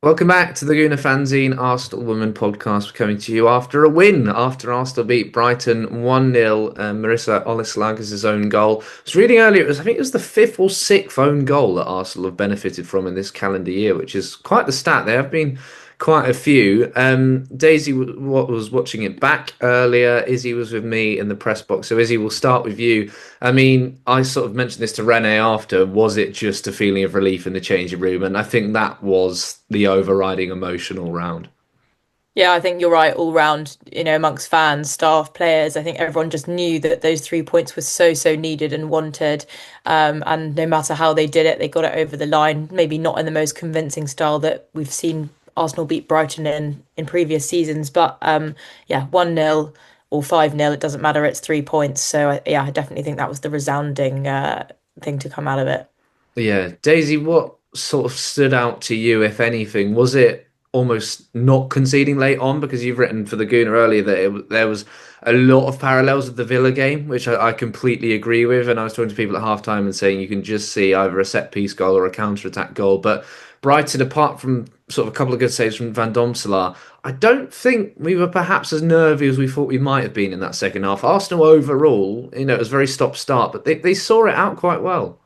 Welcome back to the Guna Fanzine Arsenal Women podcast. We're coming to you after a win, after Arsenal beat Brighton 1-0. Marissa Olislagas' own goal. I was reading earlier, I think it was the fifth or sixth own goal that Arsenal have benefited from in this calendar year, which is quite the stat. There have been quite a few. Daisy was watching it back earlier. Izzy was with me in the press box. So Izzy, we'll start with you. I mean, I sort of mentioned this to Rene after. Was it just a feeling of relief in the changing room? And I think that was the overriding emotion all round. Yeah, I think you're right all round, amongst fans, staff, players. I think everyone just knew that those 3 points were so needed and wanted. And no matter how they did it, they got it over the line. Maybe not in the most convincing style that we've seen Arsenal beat Brighton in previous seasons. But yeah, 1-0 or 5-0, it doesn't matter. It's 3 points. So yeah, I definitely think that was the resounding thing to come out of it. Yeah, Daisy, what sort of stood out to you, if anything? Was it almost not conceding late on? Because you've written for the Gooner earlier that there was a lot of parallels with the Villa game, which I completely agree with. And I was talking to people at halftime and saying you can just see either a set piece goal or a counter attack goal. But Brighton, apart from sort of a couple of good saves from Van Domselaar, I don't think we were perhaps as nervy as we thought we might have been in that second half. Arsenal overall, it was very stop-start, but they saw it out quite well.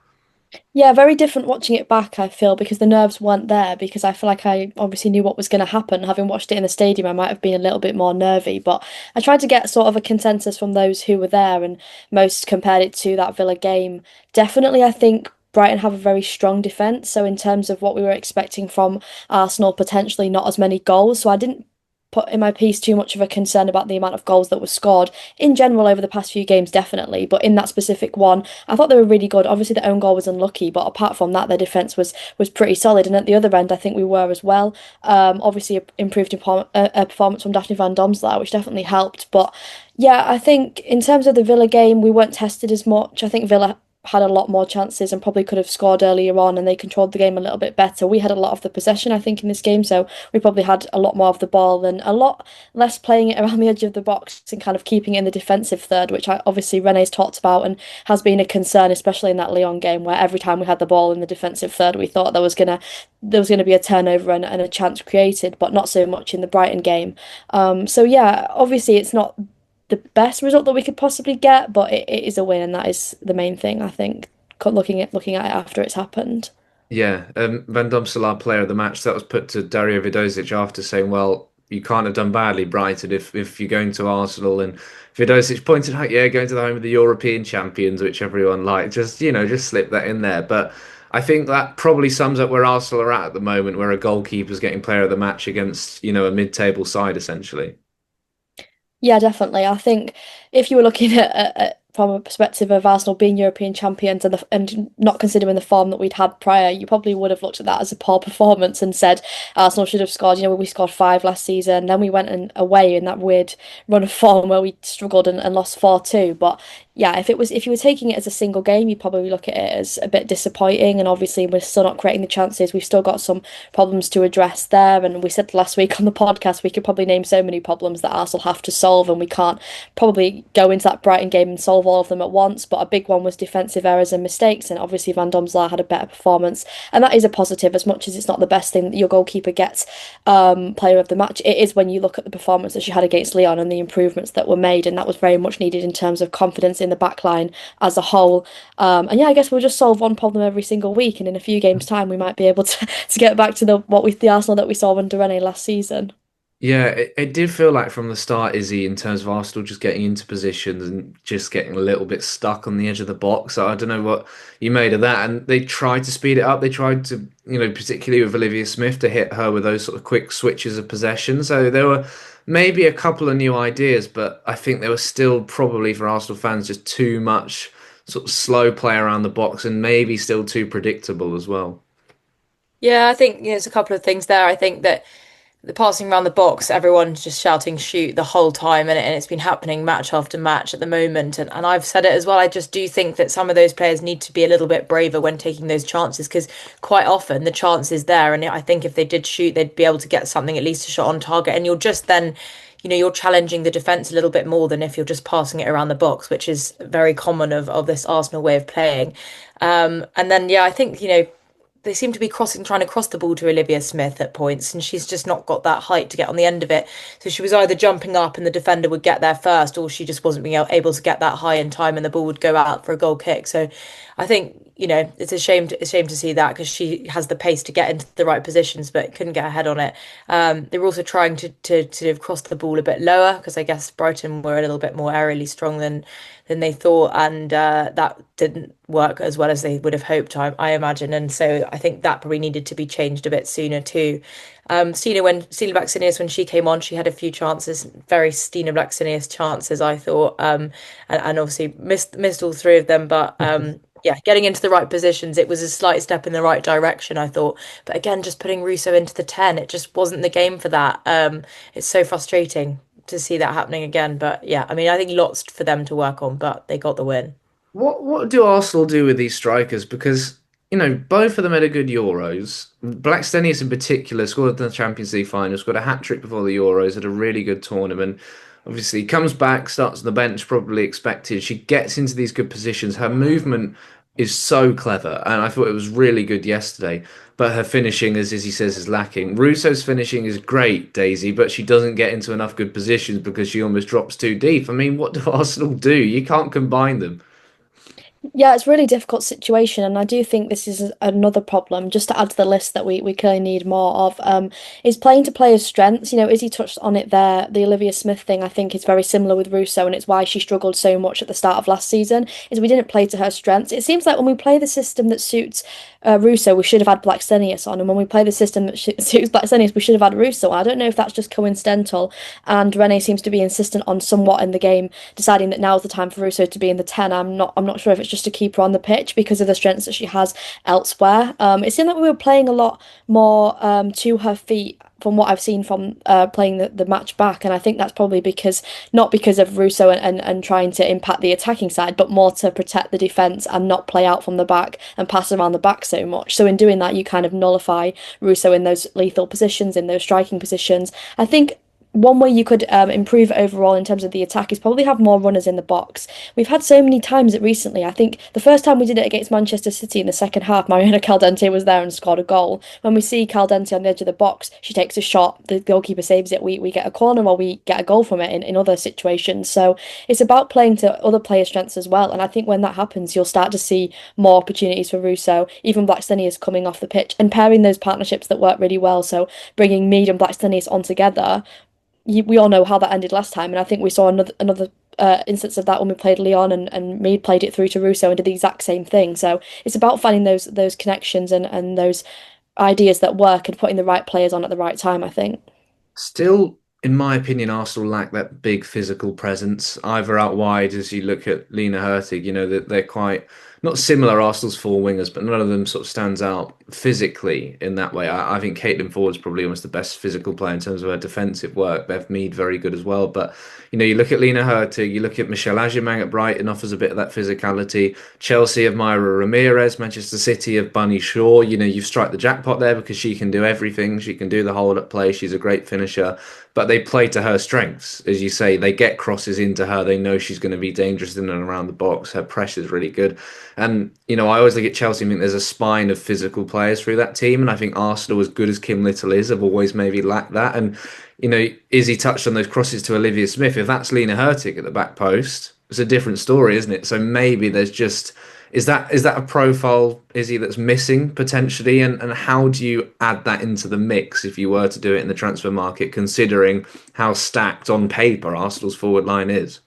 Yeah, very different watching it back, I feel, because the nerves weren't there because I feel like I obviously knew what was going to happen. Having watched it in the stadium, I might have been a little bit more nervy, but I tried to get sort of a consensus from those who were there and most compared it to that Villa game. Definitely, I think Brighton have a very strong defence. So in terms of what we were expecting from Arsenal, potentially not as many goals. So I didn't put in my piece too much of a concern about the amount of goals that were scored in general over the past few games, definitely. But in that specific one, I thought they were really good. Obviously, the own goal was unlucky, but apart from that, their defence was pretty solid. And at the other end, I think we were as well. Obviously, improved a performance from Daphne Van Domselaar, which definitely helped. But yeah, I think in terms of the Villa game, we weren't tested as much. I think Villa had a lot more chances and probably could have scored earlier on, and they controlled the game a little bit better. We had a lot of the possession, I think, in this game, so we probably had a lot more of the ball and a lot less playing it around the edge of the box and kind of keeping it in the defensive third, which I obviously Rene's talked about and has been a concern, especially in that Lyon game, where every time we had the ball in the defensive third, we thought there was gonna be a turnover and a chance created, but not so much in the Brighton game. So yeah, obviously it's not the best result that we could possibly get, but it is a win, and that is the main thing, I think, looking at it after it's happened. Yeah, Van Domselaar player of the match. That was put to Dario Vidosic after saying, "Well, you can't have done badly, Brighton, if you're going to Arsenal." And Vidosic pointed out, "Yeah, going to the home of the European champions, which everyone liked. Just slip that in there." But I think that probably sums up where Arsenal are at the moment, where a goalkeeper's getting player of the match against, a mid-table side essentially. Yeah, definitely. I think if you were looking at from a perspective of Arsenal being European champions and not considering the form that we'd had prior, you probably would have looked at that as a poor performance and said Arsenal should have scored. We scored five last season, then we went away in that weird run of form where we struggled and lost 4-2. But yeah, if you were taking it as a single game, you'd probably look at it as a bit disappointing. And obviously, we're still not creating the chances. We've still got some problems to address there. And we said last week on the podcast, we could probably name so many problems that Arsenal have to solve, and we can't probably go into that Brighton game and solve all of them at once. But a big one was defensive errors and mistakes. And obviously, Van Domselaar had a better performance, and that is a positive. As much as it's not the best thing that your goalkeeper gets player of the match, it is when you look at the performance that she had against Lyon and the improvements that were made, and that was very much needed in terms of confidence in the back line as a whole. And yeah, I guess we'll just solve one problem every single week, and in a few games' time, we might be able to get back to the Arsenal that we saw under Rennie last season. Yeah, it did feel like from the start, Izzy, in terms of Arsenal just getting into positions and just getting a little bit stuck on the edge of the box. I don't know what you made of that. And they tried to speed it up. They tried to, particularly with Olivia Smith, to hit her with those sort of quick switches of possession. So there were maybe a couple of new ideas, but I think there was still probably for Arsenal fans just too much sort of slow play around the box and maybe still too predictable as well. Yeah, I think there's a couple of things there. I think that the passing around the box, everyone's just shouting shoot the whole time, and it's been happening match after match at the moment. And I've said it as well. I just do think that some of those players need to be a little bit braver when taking those chances, because quite often the chance is there. And I think if they did shoot, they'd be able to get something, at least a shot on target. And you're just then, you're challenging the defence a little bit more than if you're just passing it around the box, which is very common of this Arsenal way of playing. And then, yeah, I think, they seem to be trying to cross the ball to Olivia Smith at points, and she's just not got that height to get on the end of it. So she was either jumping up and the defender would get there first, or she just wasn't being able to get that high in time, and the ball would go out for a goal kick. So I think, it's a shame to see that, because she has the pace to get into the right positions, but couldn't get her head on it. They were also trying to sort of cross the ball a bit lower, because I guess Brighton were a little bit more aerially strong than they thought, and that didn't work as well as they would have hoped, I imagine. And so I think that probably needed to be changed a bit sooner too. Stina Blackstenius, when she came on, she had a few chances, very Stina Blackstenius chances, I thought, and obviously missed all three of them. But yeah, getting into the right positions, it was a slight step in the right direction, I thought. But again, just putting Russo into the 10, it just wasn't the game for that. It's so frustrating to see that happening again. But yeah, I mean, I think lots for them to work on, but they got the win. What do Arsenal do with these strikers? Because both of them had a good Euros. Blackstenius in particular scored in the Champions League final, scored a hat trick before the Euros, had a really good tournament. Obviously, comes back, starts on the bench, probably expected. She gets into these good positions. Her movement is so clever, and I thought it was really good yesterday. But her finishing, as Izzy says, is lacking. Russo's finishing is great, Daisy, but she doesn't get into enough good positions because she almost drops too deep. I mean, what do Arsenal do? You can't combine them. Yeah, it's a really difficult situation, and I do think this is another problem. Just to add to the list that we clearly need more of, is playing to players' strengths. Izzy touched on it there. The Olivia Smith thing, I think, is very similar with Russo, and it's why she struggled so much at the start of last season. Is we didn't play to her strengths. It seems like when we play the system that suits Russo, we should have had Blackstenius on, and when we play the system that suits Blackstenius, we should have had Russo on. I don't know if that's just coincidental, and Renee seems to be insistent on somewhat in the game, deciding that now's the time for Russo to be in the 10. I'm not sure if it's just to keep her on the pitch because of the strengths that she has elsewhere. It seemed like we were playing a lot more to her feet from what I've seen from playing the match back, and I think that's probably not because of Russo and trying to impact the attacking side, but more to protect the defence and not play out from the back and pass around the back so much. So in doing that, you kind of nullify Russo in those lethal positions, in those striking positions. I think one way you could improve overall in terms of the attack is probably have more runners in the box. We've had so many times it recently. I think the first time we did it against Manchester City in the second half, Mariana Caldente was there and scored a goal. When we see Caldente on the edge of the box, she takes a shot, the goalkeeper saves it, we get a corner or we get a goal from it in other situations. So it's about playing to other players' strengths as well. And I think when that happens, you'll start to see more opportunities for Russo, even Blackstenius coming off the pitch and pairing those partnerships that work really well. So bringing Mead and Blackstenius on together, we all know how that ended last time, and I think we saw another instance of that when we played Lyon, and Mead played it through to Russo and did the exact same thing. So it's about finding those connections and those ideas that work and putting the right players on at the right time, I think. Still, in my opinion, Arsenal lack that big physical presence, either out wide as you look at Lena Hurtig, that they're quite not similar Arsenal's four wingers, but none of them sort of stands out physically in that way. I think Caitlin Ford's probably almost the best physical player in terms of her defensive work. Bev Mead very good as well. But you look at Lena Hurtig, you look at Michelle Agyemang at Brighton, offers a bit of that physicality. Chelsea of Myra Ramirez, Manchester City of Bunny Shaw. You've struck the jackpot there because she can do everything. She can do the hold up play. She's a great finisher. But they play to her strengths, as you say. They get crosses into her. They know she's going to be dangerous in and around the box. Her pressure's really good. And, I always look at Chelsea and think there's a spine of physical players through that team. And I think Arsenal, as good as Kim Little is, have always maybe lacked that. And, Izzy touched on those crosses to Olivia Smith. If that's Lena Hurtig at the back post, it's a different story, isn't it? So maybe there's just... Is that a profile, Izzy, that's missing potentially? And how do you add that into the mix if you were to do it in the transfer market, considering how stacked on paper Arsenal's forward line is?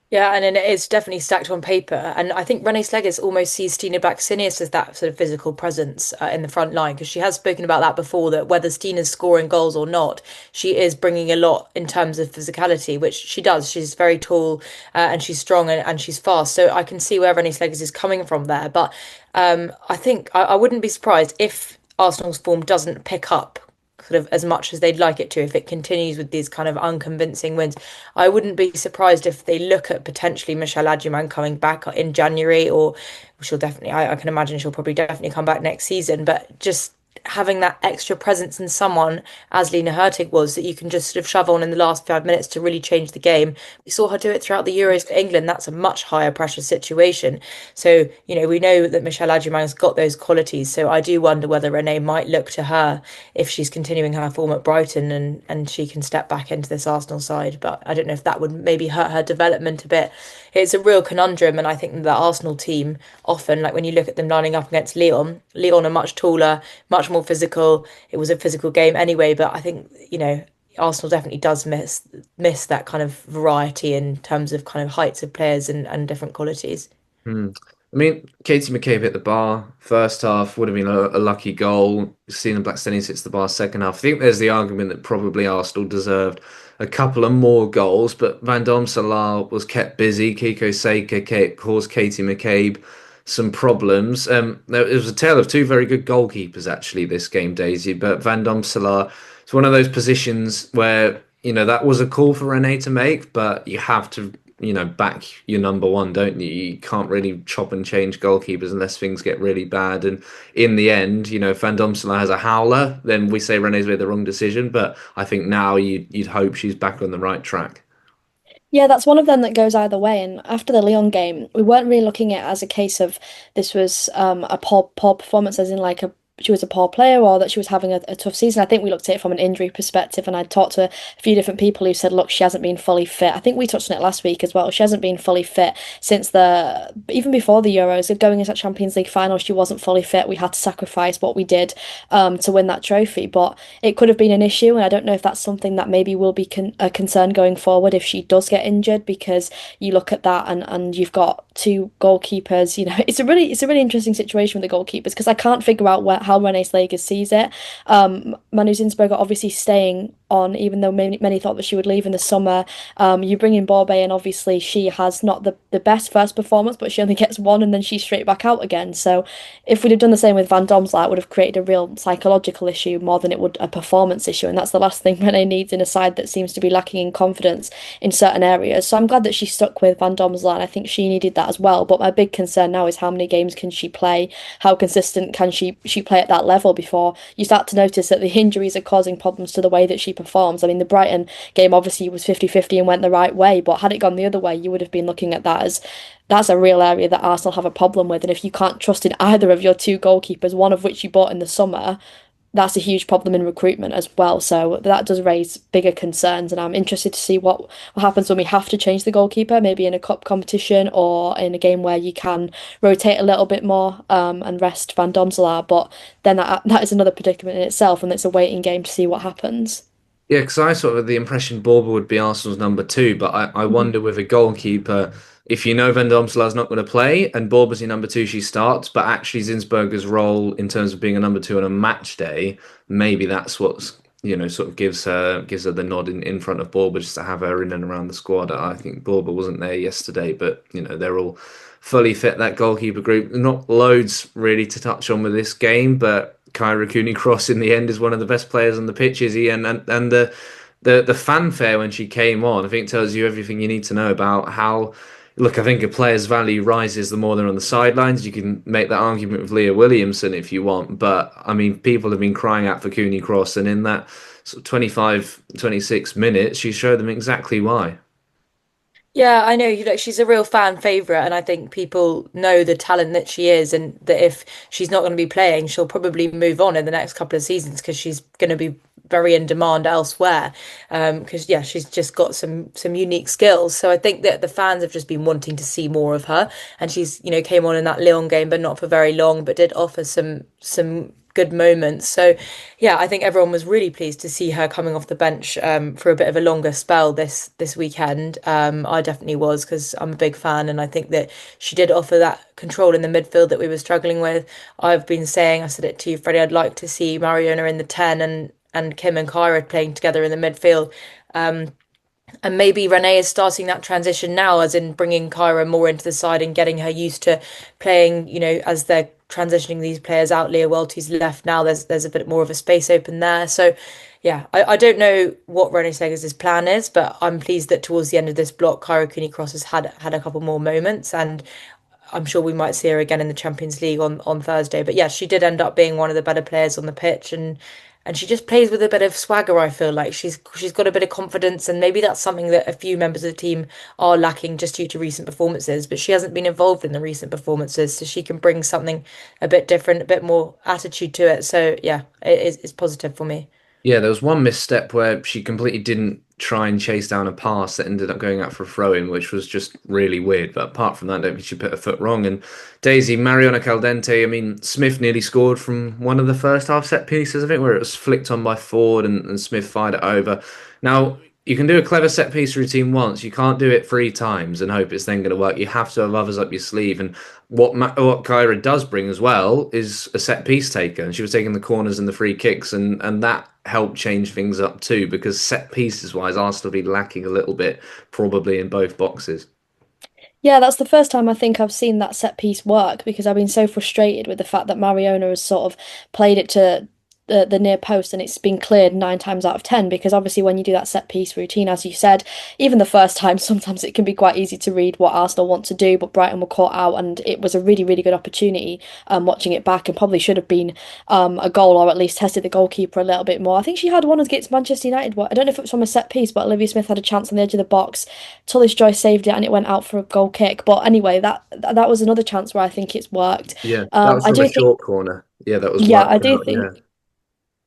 Yeah, and then it is definitely stacked on paper. And I think Renee Slegers almost sees Stina Blackstenius as that sort of physical presence in the front line, because she has spoken about that before, that whether Stina's scoring goals or not, she is bringing a lot in terms of physicality, which she does. She's very tall and she's strong and she's fast. So I can see where Renee Slegers is coming from there. But I think I wouldn't be surprised if Arsenal's form doesn't pick up sort of as much as they'd like it to, if it continues with these kind of unconvincing wins. I wouldn't be surprised if they look at potentially Michelle Agyemang coming back in January, or she'll definitely, I can imagine she'll probably definitely come back next season. But just having that extra presence in someone as Lena Hurtig was that you can just sort of shove on in the last 5 minutes to really change the game. We saw her do it throughout the Euros for England. That's a much higher pressure situation. So, we know that Michelle Adjumang's got those qualities. So I do wonder whether Renee might look to her if she's continuing her form at Brighton and she can step back into this Arsenal side. But I don't know if that would maybe hurt her development a bit. It's a real conundrum, and I think the Arsenal team often, like when you look at them lining up against Lyon are much taller, much more physical. It was a physical game anyway, but I think, Arsenal definitely does miss that kind of variety in terms of kind of heights of players and different qualities. Hmm. I mean, Katie McCabe hit the bar. First half would have been a lucky goal. Stephen Blackstenius hits the bar second half. I think there's the argument that probably Arsenal deserved a couple of more goals, but Van Salar was kept busy. Kiko Seika caused Katie McCabe some problems. It was a tale of two very good goalkeepers, actually, this game, Daisy. But Van Salar, it's one of those positions where, that was a call for Renee to make, but you have to back your number one, don't you? You can't really chop and change goalkeepers unless things get really bad. And in the end, if Van Domselaar has a howler, then we say Renee's made the wrong decision. But I think now you'd hope she's back on the right track. Yeah, that's one of them that goes either way. And after the Lyon game, we weren't really looking at it as a case of this was a poor performance, as in like she was a poor player or that she was having a tough season. I think we looked at it from an injury perspective, and I talked to a few different people who said, look, she hasn't been fully fit. I think we touched on it last week as well. She hasn't been fully fit since even before the Euros. Going into that Champions League final, she wasn't fully fit. We had to sacrifice what we did to win that trophy, but it could have been an issue, and I don't know if that's something that maybe will be a concern going forward if she does get injured, because you look at that and you've got two goalkeepers. It's a really interesting situation with the goalkeepers, because I can't figure out how Renee Slager sees it. Manu Zinsberger obviously staying on, even though many thought that she would leave in the summer. You bring in Borbe, and obviously she has not the best first performance, but she only gets one and then she's straight back out again. So if we'd have done the same with Van Domselaar, it would have created a real psychological issue more than it would a performance issue. And that's the last thing Renee needs in a side that seems to be lacking in confidence in certain areas. So I'm glad that she stuck with Van Domselaar, and I think she needed that as well. But my big concern now is how many games can she play? How consistent can she play at that level before you start to notice that the injuries are causing problems to the way that she performs? I mean, the Brighton game obviously was 50-50 and went the right way, but had it gone the other way, you would have been looking at that as that's a real area that Arsenal have a problem with. And if you can't trust in either of your two goalkeepers, one of which you bought in the summer, that's a huge problem in recruitment as well. So that does raise bigger concerns, and I'm interested to see what happens when we have to change the goalkeeper, maybe in a cup competition or in a game where you can rotate a little bit more and rest Van Domselaar. But then that is another predicament in itself, and it's a waiting game to see what happens. Yeah, because I sort of had the impression Borba would be Arsenal's number two, but I wonder with a goalkeeper, if Van Domselaar's not going to play and Borba's your number two, she starts, but actually Zinsberger's role in terms of being a number two on a match day, maybe that's what's, sort of gives her the nod in front of Borba, just to have her in and around the squad. I think Borba wasn't there yesterday, but, they're all fully fit, that goalkeeper group. Not loads really to touch on with this game, but Kyra Cooney-Cross in the end is one of the best players on the pitch, Izzy, and the fanfare when she came on, I think tells you everything you need to know about how. Look, I think a player's value rises the more they're on the sidelines. You can make that argument with Leah Williamson if you want, but I mean, people have been crying out for Cooney-Cross, and in that sort of 25, 26 minutes, she showed them exactly why. Yeah, I know. She's a real fan favorite, and I think people know the talent that she is, and that if she's not going to be playing, she'll probably move on in the next couple of seasons because she's going to be very in demand elsewhere. Because yeah, she's just got some unique skills. So I think that the fans have just been wanting to see more of her, and she's came on in that Lyon game, but not for very long, but did offer some good moments. So yeah, I think everyone was really pleased to see her coming off the bench for a bit of a longer spell this weekend. I definitely was, because I'm a big fan, and I think that she did offer that control in the midfield that we were struggling with. I've been saying, I said it to you, Freddie, I'd like to see Mariona in the 10 and Kim and Kyra playing together in the midfield. And maybe Renee is starting that transition now, as in bringing Kyra more into the side and getting her used to playing, as they're transitioning these players out. Leah Welty's left now. There's a bit more of a space open there. So, yeah, I don't know what Renee Segers' plan is, but I'm pleased that towards the end of this block, Kyra Cooney-Cross has had a couple more moments. And I'm sure we might see her again in the Champions League on Thursday. But yeah, she did end up being one of the better players on the pitch, and she just plays with a bit of swagger. I feel like she's got a bit of confidence, and maybe that's something that a few members of the team are lacking just due to recent performances. But she hasn't been involved in the recent performances, so she can bring something a bit different, a bit more attitude to it. So yeah, it's positive for me. Yeah, there was one misstep where she completely didn't try and chase down a pass that ended up going out for a throw in, which was just really weird. But apart from that, I don't think she put her foot wrong. And Daisy, Mariona Caldente, I mean, Smith nearly scored from one of the first half set pieces, I think, where it was flicked on by Ford and Smith fired it over. Now, you can do a clever set piece routine once. You can't do it 3 times and hope it's then going to work. You have to have others up your sleeve. And what Kyra does bring as well is a set piece taker, and she was taking the corners and the free kicks, and that helped change things up too. Because set pieces wise, Arsenal be lacking a little bit probably in both boxes. Yeah, that's the first time I think I've seen that set piece work because I've been so frustrated with the fact that Mariona has sort of played it to the near post and it's been cleared 9 times out of 10 because obviously when you do that set piece routine, as you said, even the first time, sometimes it can be quite easy to read what Arsenal want to do, but Brighton were caught out and it was a really, really good opportunity watching it back and probably should have been a goal or at least tested the goalkeeper a little bit more. I think she had one against Manchester United. I don't know if it was from a set piece, but Olivia Smith had a chance on the edge of the box. Tullis Joy saved it and it went out for a goal kick. But anyway, that was another chance where I think it's worked. Yeah, that was I from a do think, short corner. Yeah, that was yeah, worked out. Yeah.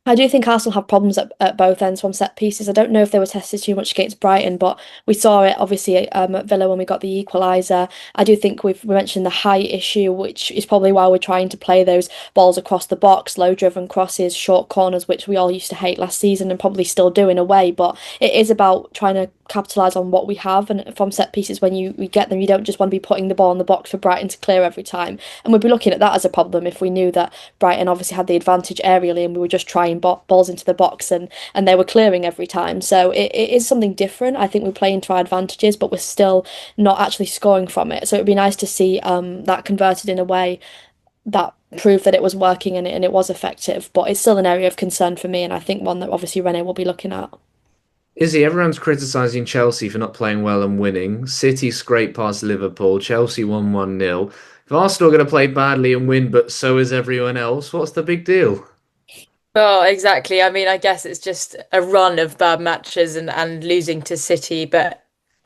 I do think Arsenal have problems at both ends from set pieces. I don't know if they were tested too much against Brighton, but we saw it obviously at Villa when we got the equaliser. I do think we mentioned the height issue, which is probably why we're trying to play those balls across the box, low driven crosses, short corners, which we all used to hate last season and probably still do in a way. But it is about trying to capitalise on what we have, and from set pieces when you get them, you don't just want to be putting the ball in the box for Brighton to clear every time. And we'd be looking at that as a problem if we knew that Brighton obviously had the advantage aerially and we were just trying balls into the box and they were clearing every time. So it is something different. I think we're playing to our advantages, but we're still not actually scoring from it. So it'd be nice to see that converted in a way that proved that it was working and it was effective. But it's still an area of concern for me, and I think one that obviously Rene will be looking at. Izzy, everyone's criticising Chelsea for not playing well and winning. City scraped past Liverpool. Chelsea won 1-0. If Arsenal are going to play badly and win, but so is everyone else, what's the big deal? Well, exactly. I mean, I guess it's just a run of bad matches and losing to City, but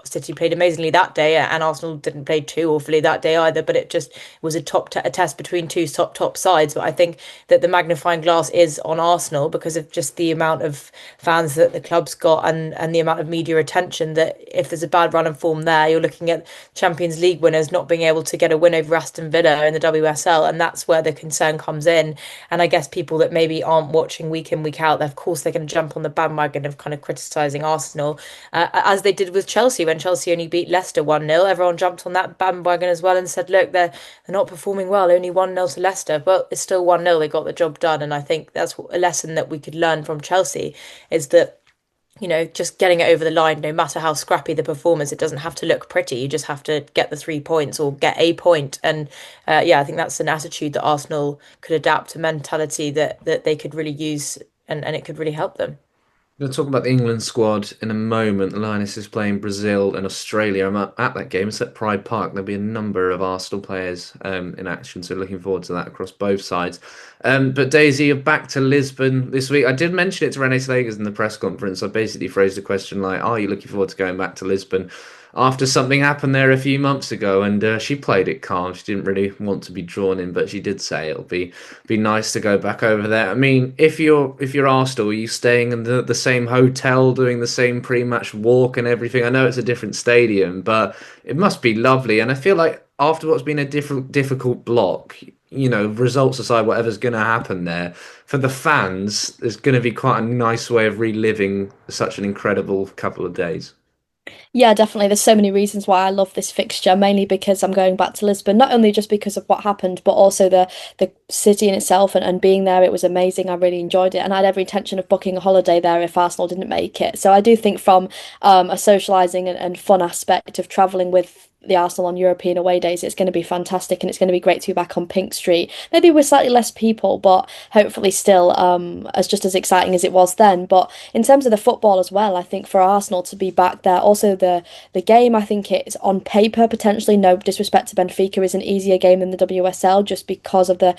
City played amazingly that day, and Arsenal didn't play too awfully that day either. But it just was a test between two top sides. But I think that the magnifying glass is on Arsenal because of just the amount of fans that the club's got and the amount of media attention. That if there's a bad run of form there, you're looking at Champions League winners not being able to get a win over Aston Villa in the WSL, and that's where the concern comes in. And I guess people that maybe aren't watching week in week out, of course they're going to jump on the bandwagon of kind of criticising Arsenal, as they did with Chelsea when Chelsea only beat Leicester 1-0. Everyone jumped on that bandwagon as well and said, look, they're not performing well, only 1-0 to Leicester. Well, it's still 1-0. They got the job done. And I think that's a lesson that we could learn from Chelsea is that, just getting it over the line, no matter how scrappy the performance, it doesn't have to look pretty. You just have to get the 3 points or get a point. And yeah, I think that's an attitude that Arsenal could adapt, a mentality that they could really use and it could really help them. We'll talk about the England squad in a moment. The Lionesses playing Brazil and Australia. I'm at that game. It's at Pride Park. There'll be a number of Arsenal players in action, so looking forward to that across both sides. But Daisy, you're back to Lisbon this week. I did mention it to Renee Slegers in the press conference. I basically phrased the question like, are you looking forward to going back to Lisbon? After something happened there a few months ago, and she played it calm. She didn't really want to be drawn in, but she did say it'll be nice to go back over there. I mean, if you're Arsenal, are you staying in the same hotel, doing the same pre-match walk and everything? I know it's a different stadium, but it must be lovely. And I feel like after what's been a difficult block, results aside, whatever's going to happen there, for the fans, there's going to be quite a nice way of reliving such an incredible couple of days. Yeah, definitely. There's so many reasons why I love this fixture, mainly because I'm going back to Lisbon, not only just because of what happened, but also the city in itself and being there. It was amazing. I really enjoyed it. And I had every intention of booking a holiday there if Arsenal didn't make it. So I do think from a socialising and fun aspect of travelling with the Arsenal on European away days, it's going to be fantastic, and it's going to be great to be back on Pink Street. Maybe with slightly less people, but hopefully still as just as exciting as it was then. But in terms of the football as well, I think for Arsenal to be back there, also the game, I think it's on paper potentially, no disrespect to Benfica, is an easier game than the WSL just because of the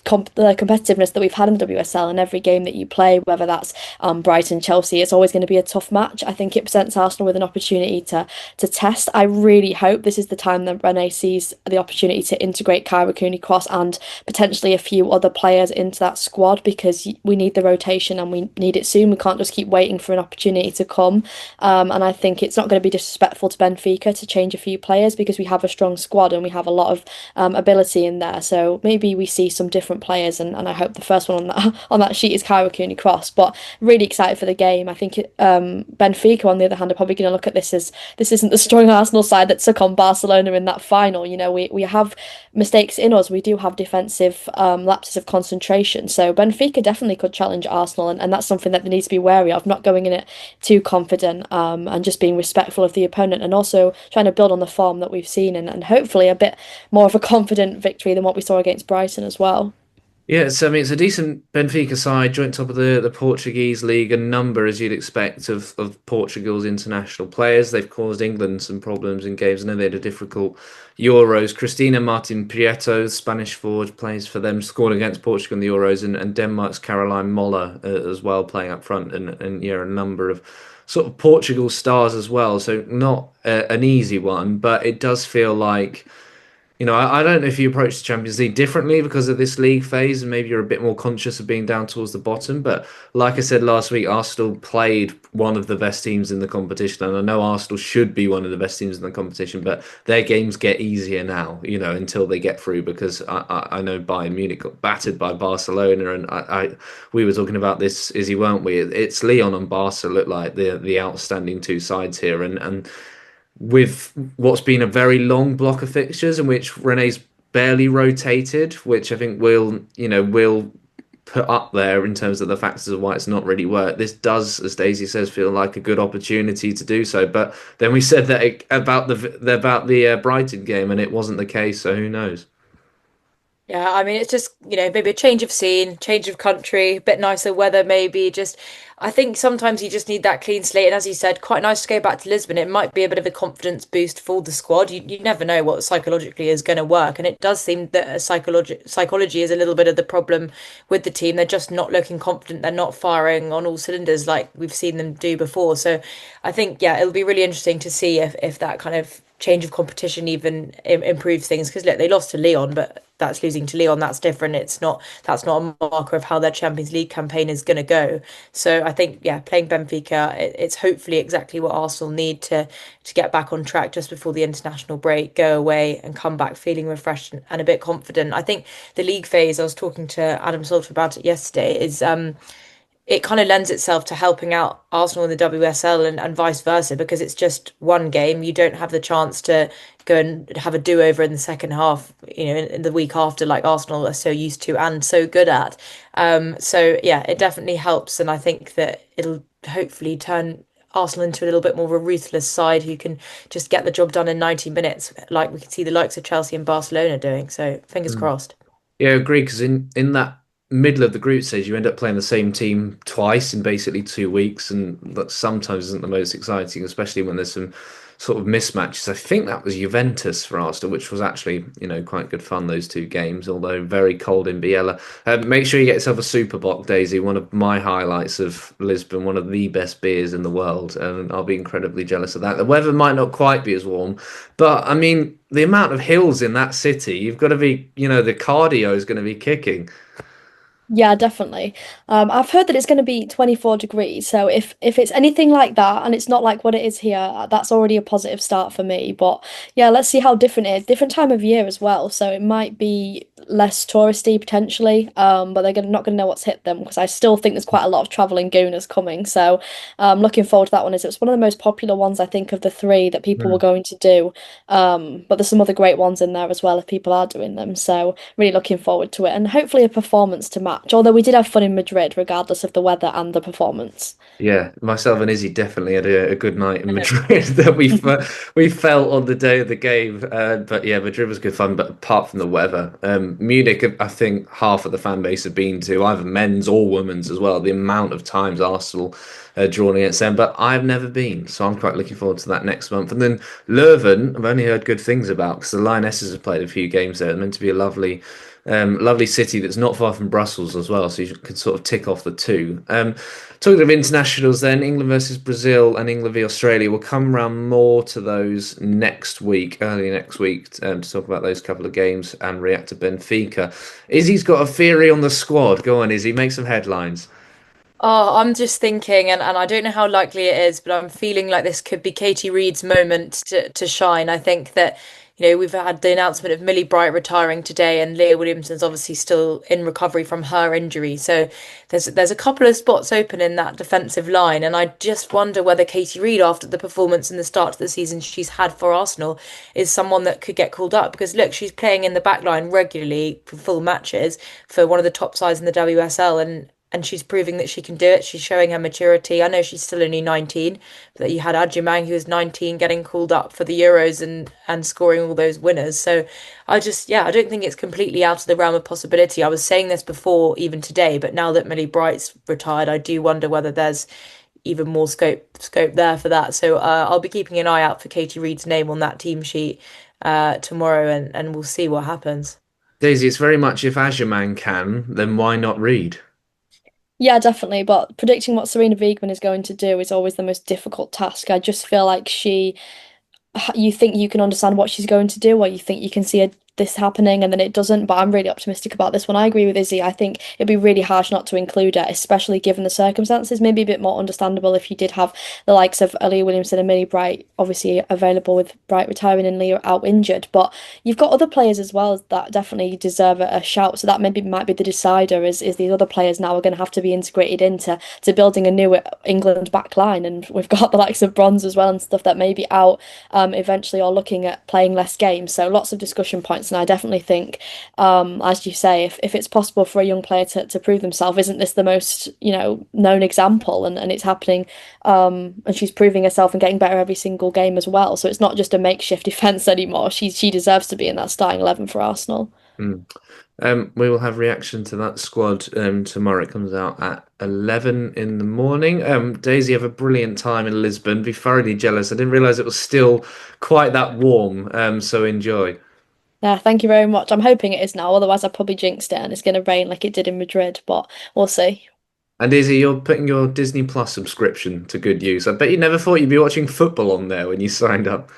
competitiveness that we've had in the WSL, and every game that you play, whether that's Brighton, Chelsea, it's always going to be a tough match. I think it presents Arsenal with an opportunity to test. I really hope this is the time that Rene sees the opportunity to integrate Kyra Cooney-Cross and potentially a few other players into that squad, because we need the rotation and we need it soon. We can't just keep waiting for an opportunity to come. And I think it's not going to be disrespectful to Benfica to change a few players, because we have a strong squad and we have a lot of ability in there. So maybe we see some different players, and I hope the first one on that sheet is Kyra Cooney-Cross. But really excited for the game. I think Benfica, on the other hand, are probably going to look at this as this isn't the strong Arsenal side that took on Barcelona in that final. You know, we have mistakes in us. We do have defensive lapses of concentration. So Benfica definitely could challenge Arsenal, and that's something that they need to be wary of, not going in it too confident, and just being respectful of the opponent, and also trying to build on the form that we've seen, and hopefully a bit more of a confident victory than what we saw against Brighton as well. Yeah, so I mean, it's a decent Benfica side, joint top of the Portuguese league, a number, as you'd expect, of Portugal's international players. They've caused England some problems in games. I know they had a difficult Euros. Cristina Martin Prieto, Spanish forward, plays for them, scored against Portugal in the Euros, and Denmark's Caroline Moller as well, playing up front, and yeah, a number of sort of Portugal stars as well. So not an easy one, but it does feel like. I don't know if you approach the Champions League differently because of this league phase, and maybe you're a bit more conscious of being down towards the bottom. But like I said last week, Arsenal played one of the best teams in the competition, and I know Arsenal should be one of the best teams in the competition, but their games get easier now, until they get through, because I know Bayern Munich got battered by Barcelona, and we were talking about this, Izzy, weren't we? It's Lyon and Barca look like the outstanding two sides here, and with what's been a very long block of fixtures in which Rene's barely rotated, which I think will put up there in terms of the factors of why it's not really worked. This does, as Daisy says, feel like a good opportunity to do so. But then we said that about the Brighton game, and it wasn't the case. So who knows? Yeah, I mean, it's just, maybe a change of scene, change of country, a bit nicer weather, maybe. Just, I think sometimes you just need that clean slate. And as you said, quite nice to go back to Lisbon. It might be a bit of a confidence boost for the squad. You never know what psychologically is going to work. And it does seem that psychology is a little bit of the problem with the team. They're just not looking confident. They're not firing on all cylinders like we've seen them do before. So I think, yeah, it'll be really interesting to see if that kind of change of competition even improves things, because look, they lost to Lyon, but that's losing to Lyon, that's different. That's not a marker of how their Champions League campaign is going to go. So I think, yeah, playing Benfica, it's hopefully exactly what Arsenal need to get back on track just before the international break, go away and come back feeling refreshed and a bit confident. I think the league phase, I was talking to Adam Salter about it yesterday, is it kind of lends itself to helping out Arsenal in the WSL, and vice versa, because it's just one game. You don't have the chance to go and have a do-over in the second half, in the week after, like Arsenal are so used to and so good at. So yeah, it definitely helps, and I think that it'll hopefully turn Arsenal into a little bit more of a ruthless side who can just get the job done in 90 minutes, like we can see the likes of Chelsea and Barcelona doing. So fingers crossed. Yeah, I agree. Because in that middle of the group stage, you end up playing the same team twice in basically 2 weeks, and that sometimes isn't the most exciting, especially when there's some sort of mismatches. I think that was Juventus for Arsenal, which was actually quite good fun, those two games, although very cold in Biella. Make sure you get yourself a Super Bock, Daisy. One of my highlights of Lisbon, one of the best beers in the world, and I'll be incredibly jealous of that. The weather might not quite be as warm, but I mean the amount of hills in that city, you've got to be, the cardio is going to be kicking. Yeah, definitely. I've heard that it's going to be 24 degrees. So if it's anything like that and it's not like what it is here, that's already a positive start for me. But yeah, let's see how different it is. Different time of year as well. So it might be less touristy potentially. But not going to know what's hit them, because I still think there's quite a lot of traveling gooners coming. So looking forward to that one. It's one of the most popular ones, I think, of the three that people were going to do. But there's some other great ones in there as well if people are doing them. So really looking forward to it, and hopefully a performance to match. match. Although we did have fun in Madrid, regardless of the weather and the performance. Yeah, myself and Izzy definitely had a good night in Madrid that we felt on the day of the game. But yeah, Madrid was good fun. But apart from the weather, Munich, I think half of the fan base have been to either men's or women's as well. The amount of times Arsenal drawn against them, but I've never been, so I'm quite looking forward to that next month. And then Leuven, I've only heard good things about because the Lionesses have played a few games there. It's meant to be a lovely city that's not far from Brussels as well, so you can sort of tick off the two. Talking of internationals, then England versus Brazil and England v Australia. We'll come around more to those next week, early next week, to talk about those couple of games and react to Benfica. Izzy's got a theory on the squad. Go on, Izzy, make some headlines. Oh, I'm just thinking, and I don't know how likely it is, but I'm feeling like this could be Katie Reid's moment to shine. I think that, we've had the announcement of Millie Bright retiring today, and Leah Williamson's obviously still in recovery from her injury. So there's a couple of spots open in that defensive line, and I just wonder whether Katie Reid, after the performance in the start of the season she's had for Arsenal, is someone that could get called up. Because look, she's playing in the back line regularly for full matches for one of the top sides in the WSL, and she's proving that she can do it. She's showing her maturity. I know she's still only 19, but you had Adjumang, who was 19, getting called up for the Euros and scoring all those winners. So I don't think it's completely out of the realm of possibility. I was saying this before, even today, but now that Millie Bright's retired, I do wonder whether there's even more scope there for that. So I'll be keeping an eye out for Katie Reid's name on that team sheet tomorrow, and we'll see what happens. Daisy, it's very much if Azure can, then why not Reid? Yeah, definitely. But predicting what Serena Wiegman is going to do is always the most difficult task. I just feel like you think you can understand what she's going to do, or you think you can see this happening, and then it doesn't. But I'm really optimistic about this one. I agree with Izzy. I think it'd be really harsh not to include her, especially given the circumstances. Maybe a bit more understandable if you did have the likes of Leah Williamson and Millie Bright, obviously available with Bright retiring and Leah out injured. But you've got other players as well that definitely deserve a shout. So that maybe might be the decider. Is these other players now are going to have to be integrated into building a new England back line, and we've got the likes of Bronze as well and stuff that may be out eventually, or looking at playing less games. So lots of discussion points. And I definitely think, as you say, if it's possible for a young player to prove themselves, isn't this the most, known example? And it's happening. And she's proving herself and getting better every single game as well. So it's not just a makeshift defence anymore. She deserves to be in that starting 11 for Arsenal. Mm. We will have reaction to that squad tomorrow. It comes out at 11 in the morning. Daisy, have a brilliant time in Lisbon. Be thoroughly jealous. I didn't realise it was still quite that warm. So enjoy. Yeah, thank you very much. I'm hoping it is now. Otherwise, I probably jinxed it and it's going to rain like it did in Madrid. But we'll see. And Izzy, you're putting your Disney Plus subscription to good use. I bet you never thought you'd be watching football on there when you signed up.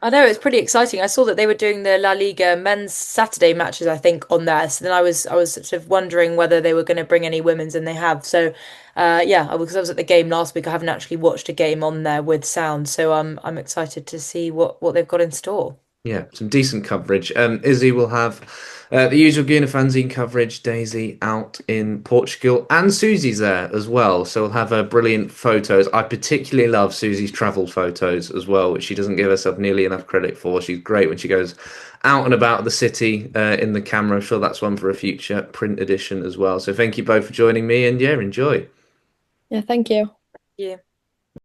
I know it's pretty exciting. I saw that they were doing the La Liga men's Saturday matches, I think, on there. So then I was sort of wondering whether they were going to bring any women's, and they have. So, yeah, because I was at the game last week, I haven't actually watched a game on there with sound. So I'm excited to see what they've got in store. Yeah, some decent coverage. Izzy will have the usual Guna fanzine coverage. Daisy out in Portugal, and Susie's there as well. So we'll have brilliant photos. I particularly love Susie's travel photos as well, which she doesn't give herself nearly enough credit for. She's great when she goes out and about the city in the camera. I'm sure that's one for a future print edition as well. So thank you both for joining me, and yeah, enjoy. Yeah, thank you. Yeah.